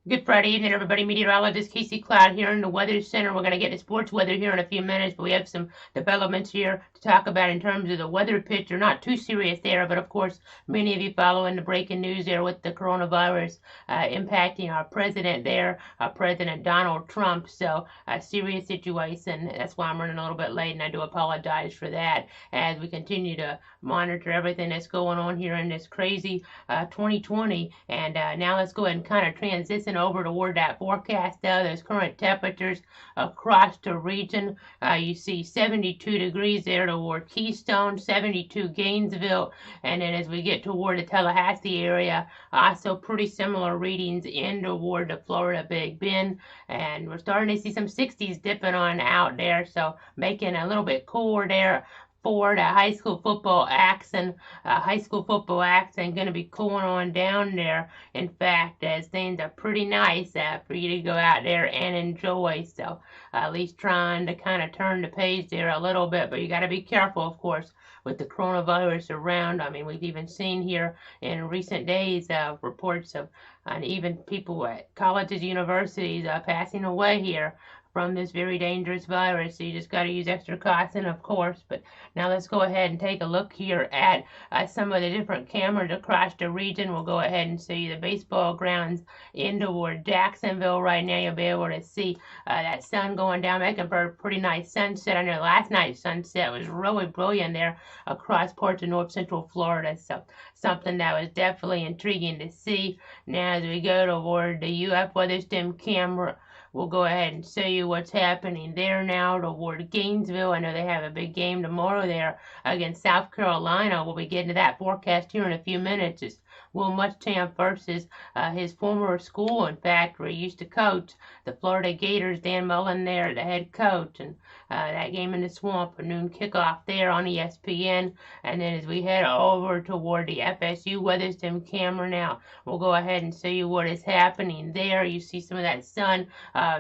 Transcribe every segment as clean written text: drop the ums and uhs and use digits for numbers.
Good Friday evening, everybody. Meteorologist Casey Cloud here in the Weather Center. We're going to get to sports weather here in a few minutes, but we have some developments here to talk about in terms of the weather picture. Not too serious there, but of course, many of you following the breaking news there with the coronavirus impacting our president there, President Donald Trump. So, a serious situation. That's why I'm running a little bit late, and I do apologize for that as we continue to monitor everything that's going on here in this crazy 2020. And now let's go ahead and kind of transition over toward that forecast. There's current temperatures across the region. You see 72 degrees there toward Keystone, 72 Gainesville, and then as we get toward the Tallahassee area, also pretty similar readings in toward the Florida Big Bend, and we're starting to see some 60s dipping on out there, so making a little bit cooler there for the high school football action. Going to be cooling on down there. In fact, as things are pretty nice for you to go out there and enjoy. So at least trying to kind of turn the page there a little bit, but you got to be careful, of course, with the coronavirus around. I mean, we've even seen here in recent days reports of and even people at colleges, universities passing away here from this very dangerous virus. So you just got to use extra caution, of course. But now let's go ahead and take a look here at some of the different cameras across the region. We'll go ahead and show you the baseball grounds in toward Jacksonville right now. You'll be able to see that sun going down, making for a pretty nice sunset. I know last night's sunset was really brilliant there across parts of north central Florida. So something that was definitely intriguing to see. Now as we go toward the UF Weather Stem camera, we'll go ahead and show you what's happening there now toward Gainesville. I know they have a big game tomorrow there against South Carolina. We'll be getting to that forecast here in a few minutes. It's Will Muschamp versus his former school, in fact, where he used to coach, the Florida Gators. Dan Mullen there, the head coach, and that game in the swamp, a noon kickoff there on ESPN. And then as we head over toward the FSU Weather Stem camera now, we'll go ahead and show you what is happening there. You see some of that sun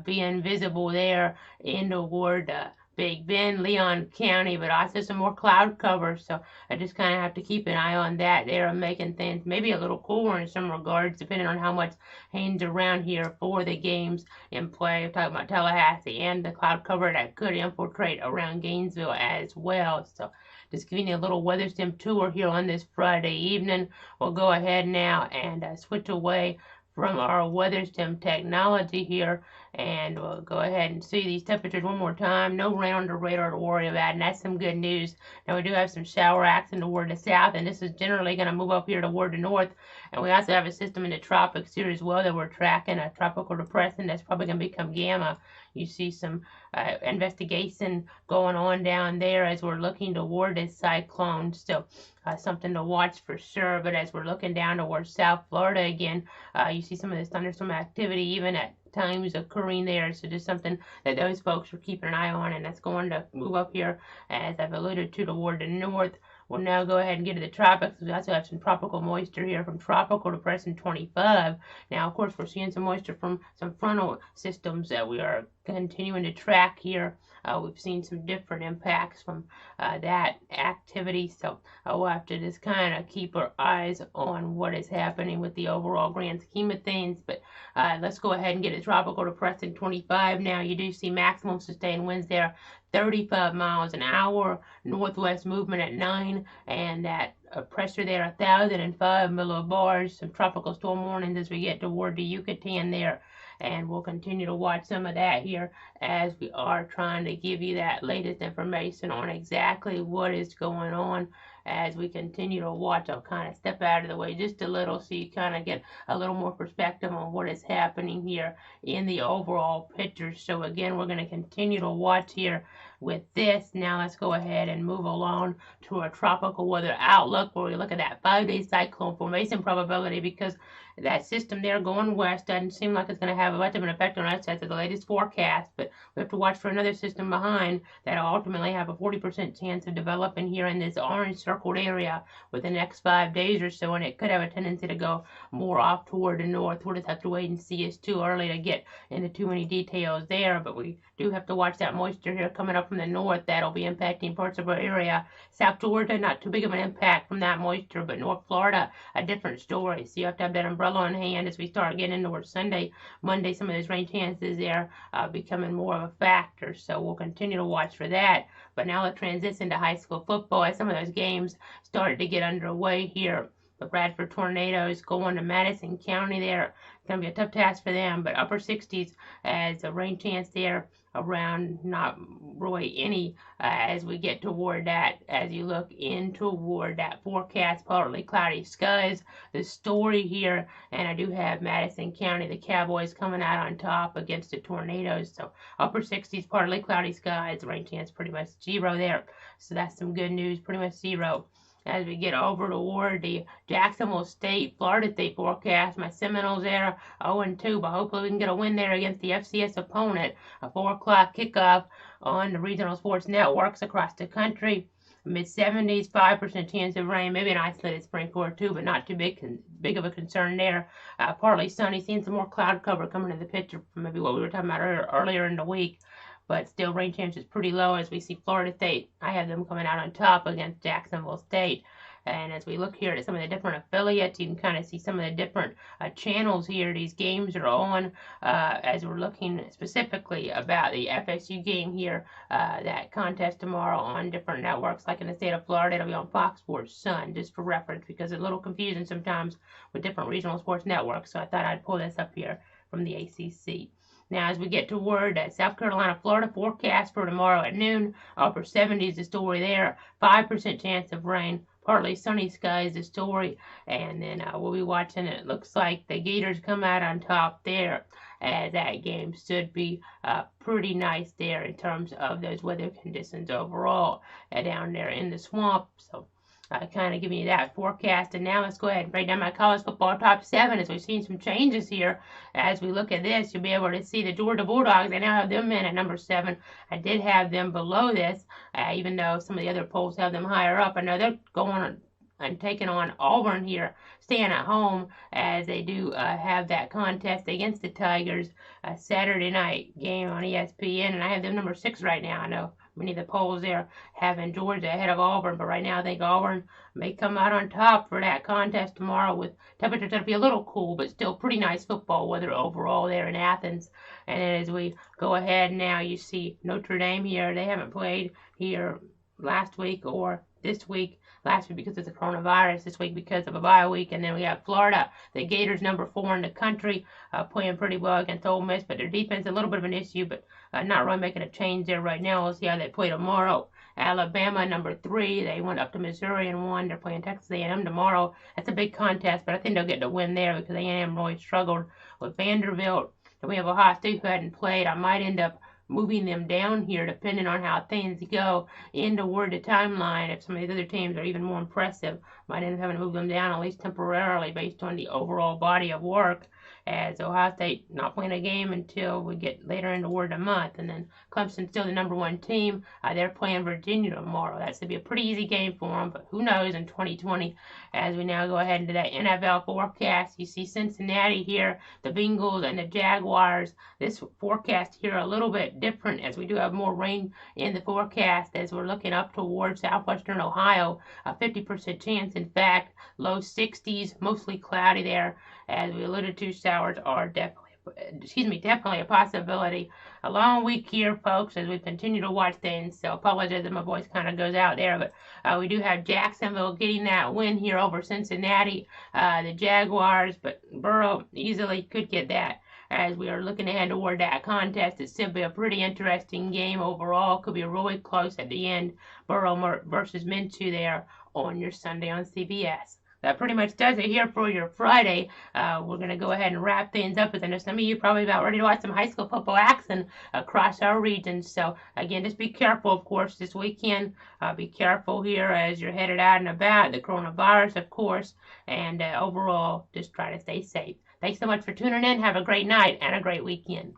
being visible there in toward Big Bend, Leon County, but also some more cloud cover. So I just kind of have to keep an eye on that there, making things maybe a little cooler in some regards, depending on how much hangs around here for the games in play. I'm talking about Tallahassee and the cloud cover that could infiltrate around Gainesville as well. So just giving you a little weather stem tour here on this Friday evening. We'll go ahead now and switch away from our weather stem technology here, and we'll go ahead and see these temperatures one more time. No rain on the radar to worry about, and that's some good news. Now we do have some shower action toward the south, and this is generally going to move up here toward the north. And we also have a system in the tropics here as well that we're tracking, a tropical depression that's probably going to become Gamma. You see some investigation going on down there as we're looking toward this cyclone. So something to watch for sure. But as we're looking down towards South Florida again, you see some of this thunderstorm activity even at times occurring there. So just something that those folks are keeping an eye on, and that's going to move up here, as I've alluded to, toward the north. We'll now go ahead and get to the tropics. We also have some tropical moisture here from Tropical Depression 25. Now, of course, we're seeing some moisture from some frontal systems that we are continuing to track here. We've seen some different impacts from that activity, so we'll have to just kind of keep our eyes on what is happening with the overall grand scheme of things. But let's go ahead and get a Tropical Depression 25 now. You do see maximum sustained winds there, 35 miles an hour, northwest movement at 9, and that pressure there, 1,005 millibars. Some tropical storm warnings as we get toward the Yucatan there. And we'll continue to watch some of that here as we are trying to give you that latest information on exactly what is going on as we continue to watch. I'll kind of step out of the way just a little so you kind of get a little more perspective on what is happening here in the overall picture. So again, we're going to continue to watch here with this. Now let's go ahead and move along to a tropical weather outlook where we look at that 5-day cyclone formation probability, because that system there going west doesn't seem like it's going to have much of an effect on us as of the latest forecast, but we have to watch for another system behind that'll ultimately have a 40% chance of developing here in this orange circle encircled area within the next 5 days or so, and it could have a tendency to go more off toward the north. We'll just have to wait and see. It's too early to get into too many details there, but we do have to watch that moisture here coming up from the north. That'll be impacting parts of our area. South Georgia, not too big of an impact from that moisture, but North Florida, a different story. So you have to have that umbrella in hand as we start getting into our Sunday, Monday. Some of those rain chances there becoming more of a factor. So we'll continue to watch for that. But now let's transition to high school football as some of those games started to get underway here. The Bradford Tornadoes going to Madison County there. It's going to be a tough task for them, but upper 60s as a rain chance there around, not really any as we get toward that, as you look in toward that forecast, partly cloudy skies. The story here, and I do have Madison County, the Cowboys coming out on top against the Tornadoes. So upper 60s, partly cloudy skies, rain chance pretty much 0 there. So that's some good news, pretty much 0. As we get over toward the Jacksonville State, Florida State forecast, my Seminoles there 0-2, but hopefully we can get a win there against the FCS opponent. A 4 o'clock kickoff on the regional sports networks across the country. Mid-70s, 5% chance of rain, maybe an isolated sprinkle or two, but not too big of a concern there. Partly sunny, seeing some more cloud cover coming into the picture from maybe what we were talking about earlier in the week. But still, rain chance is pretty low as we see Florida State. I have them coming out on top against Jacksonville State. And as we look here at some of the different affiliates, you can kind of see some of the different channels here these games are on. As we're looking specifically about the FSU game here, that contest tomorrow on different networks, like in the state of Florida, it'll be on Fox Sports Sun, just for reference, because it's a little confusing sometimes with different regional sports networks. So I thought I'd pull this up here from the ACC. Now, as we get toward South Carolina, Florida forecast for tomorrow at noon, upper 70s the story there, 5% chance of rain, partly sunny skies the story, and then we'll be watching it. Looks like the Gators come out on top there, as that game should be pretty nice there in terms of those weather conditions overall down there in the swamp. So kind of giving you that forecast. And now let's go ahead and break down my college football top 7 as we've seen some changes here. As we look at this, you'll be able to see the Georgia Bulldogs. I now have them in at number 7. I did have them below this, even though some of the other polls have them higher up. I know they're going and taking on Auburn here, staying at home as they do have that contest against the Tigers, a Saturday night game on ESPN, and I have them number 6 right now. I know many of the polls there having Georgia ahead of Auburn, but right now I think Auburn may come out on top for that contest tomorrow with temperatures that'll be a little cool, but still pretty nice football weather overall there in Athens. And then as we go ahead now, you see Notre Dame here. They haven't played here last week or this week. Last week because of the coronavirus, this week because of a bye week. And then we have Florida, the Gators number 4 in the country, playing pretty well against Ole Miss, but their defense a little bit of an issue, but not really making a change there right now. We'll see how they play tomorrow. Alabama number 3, they went up to Missouri and won. They're playing Texas A&M tomorrow. That's a big contest, but I think they'll get the win there because A&M really struggled with Vanderbilt. Then we have Ohio State who hadn't played. I might end up moving them down here depending on how things go in toward the timeline. If some of these other teams are even more impressive, might end up having to move them down at least temporarily based on the overall body of work, as Ohio State not playing a game until we get later in toward the month. And then Clemson's still the number 1 team. They're playing Virginia tomorrow. That's going to be a pretty easy game for them, but who knows in 2020. As we now go ahead into that NFL forecast, you see Cincinnati here, the Bengals and the Jaguars. This forecast here a little bit different as we do have more rain in the forecast as we're looking up towards southwestern Ohio. A 50% chance, in fact, low 60s, mostly cloudy there. As we alluded to, showers are definitely a possibility. A long week here, folks, as we continue to watch things. So apologize if my voice kind of goes out there, but we do have Jacksonville getting that win here over Cincinnati, the Jaguars, but Burrow easily could get that. As we are looking ahead toward that contest, it should be a pretty interesting game overall. Could be really close at the end. Burrow versus Minshew there on your Sunday on CBS. That pretty much does it here for your Friday. We're going to go ahead and wrap things up, as I know some of you are probably about ready to watch some high school football action across our region. So, again, just be careful, of course, this weekend. Be careful here as you're headed out and about. The coronavirus, of course, and overall, just try to stay safe. Thanks so much for tuning in. Have a great night and a great weekend.